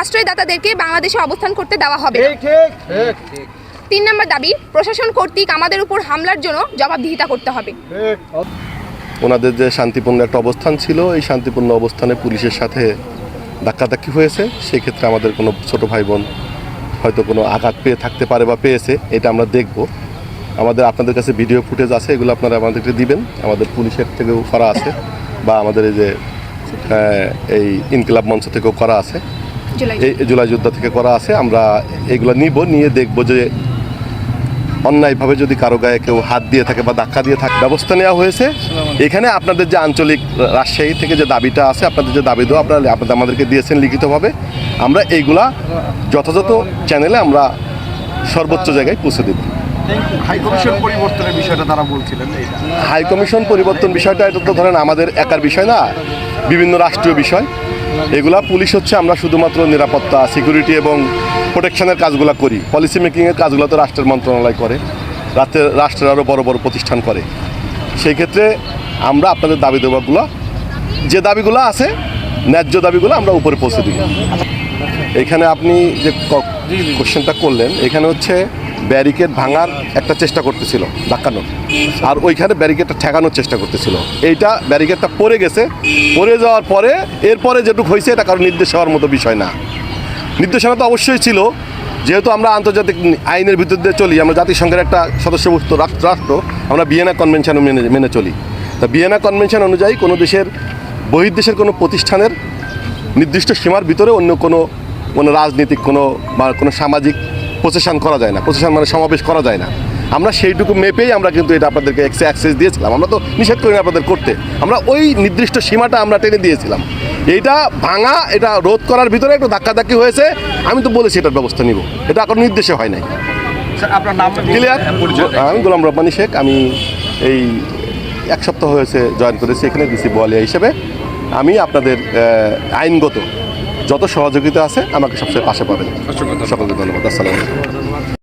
আশ্রয়দাতাদেরকে বাংলাদেশে অবস্থান করতে দেওয়া হবে। 3 নম্বর দাবি, প্রশাসন কর্তৃক আমাদের উপর হামলার জন্য জবাবদিহিতা করতে হবে। ওনাদের যে শান্তিপূর্ণ একটা অবস্থান ছিল, এই শান্তিপূর্ণ অবস্থানে পুলিশের সাথে ধাক্কাধাক্কি হয়েছে। সেই ক্ষেত্রে আমাদের কোনো ছোট ভাই বোন হয়তো কোনো আঘাত পেয়ে থাকতে পারে বা পেয়েছে, এটা আমরা দেখব। আপনাদের কাছে ভিডিও ফুটেজ আছে, এগুলো আপনারা আমাদেরকে দিবেন। আমাদের পুলিশের থেকেও করা আছে, বা আমাদের এই যে এই ইনকিলাব মঞ্চ থেকেও করা আছে, এই জুলাই যোদ্ধা থেকে করা আছে। আমরা এগুলো নিয়ে দেখব যে অন্যায়ভাবে যদি কারো গায়ে কেউ হাত দিয়ে থাকে বা ধাক্কা দিয়ে থাকে, ব্যবস্থা নেওয়া হয়েছে। এখানে আপনাদের যে আঞ্চলিক রাজশাহী থেকে যে দাবিটা আছে, আপনাদের যে দাবি দেওয়া আপনারা আমাদেরকে দিয়েছেন লিখিতভাবে, আমরা এইগুলা যথাযথ চ্যানেলে আমরা সর্বোচ্চ জায়গায় পৌঁছে দেব। হাইকমিশন পরিবর্তনের বিষয়টা তারা বলছিলেন, হাইকমিশন পরিবর্তন বিষয়টা এটা তো ধরেন আমাদের একার বিষয় না, বিভিন্ন রাষ্ট্রীয় বিষয়। এগুলা পুলিশ হচ্ছে, আমরা শুধুমাত্র নিরাপত্তা, সিকিউরিটি এবং প্রোটেকশনের কাজগুলো করি। পলিসি মেকিংয়ের কাজগুলো তো রাষ্ট্রের মন্ত্রণালয় করে, রাষ্ট্রের আরও বড় বড় প্রতিষ্ঠান করে। সেই ক্ষেত্রে আমরা আপনাদের দাবি দেওয়াগুলো, যে দাবিগুলো আছে ন্যায্য দাবিগুলো আমরা উপরে পৌঁছে দিব। এখানে আপনি যে কোশ্চেনটা করলেন, এখানে হচ্ছে ব্যারিকেড ভাঙার একটা চেষ্টা করতেছিল, ধাক্কানোর, আর ওইখানে ব্যারিকেডটা ঠেকানোর চেষ্টা করতেছিল। এইটা ব্যারিকেডটা পড়ে গেছে, পড়ে যাওয়ার পরে এরপরে যেটুকু হয়েছে এটা কারো নির্দেশ হওয়ার মতো বিষয় না। নির্দেশনা তো অবশ্যই ছিল, যেহেতু আমরা আন্তর্জাতিক আইনের ভিতর দিয়ে চলি, আমরা জাতিসংঘের একটা সদস্যভুক্ত রাষ্ট্র, আমরা ভিয়েনা কনভেনশন মেনে চলি। তা ভিয়েনা কনভেনশন অনুযায়ী কোনো দেশের বহির্দেশের কোনো প্রতিষ্ঠানের নির্দিষ্ট সীমার ভিতরে অন্য কোনো রাজনৈতিক বা কোনো সামাজিক প্রসেশন করা যায় না, প্রসেশন মানে সমাবেশ করা যায় না। আমরা সেইটুকু মেপেই আমরা কিন্তু এটা আপনাদেরকে অ্যাক্সেস দিয়েছিলাম। আমরা তো নিষেধ করি না আপনাদের করতে, আমরা ওই নির্দিষ্ট সীমাটা আমরা টেনে দিয়েছিলাম। এইটা ভাঙা, এটা রোধ করার ভিতরে একটু ধাক্কাধাক্কি হয়েছে, আমি তো বলেছি এটার ব্যবস্থা নিব, এটা কোনো নির্দেশে হয় নাই। আপনার নাম ক্লিয়ার? আমি গোলাম রব্বানী শেখ, আমি এই 1 সপ্তাহ হয়েছে জয়েন করেছি এখানে ডিসি বোয়ালিয়া হিসেবে। আমি আপনাদের আইনগত যত সহযোগিতা আছে আমাকে সবসময় পাশে পাবেন। সকলকে ধন্যবাদ। আসসালামু আলাইকুম।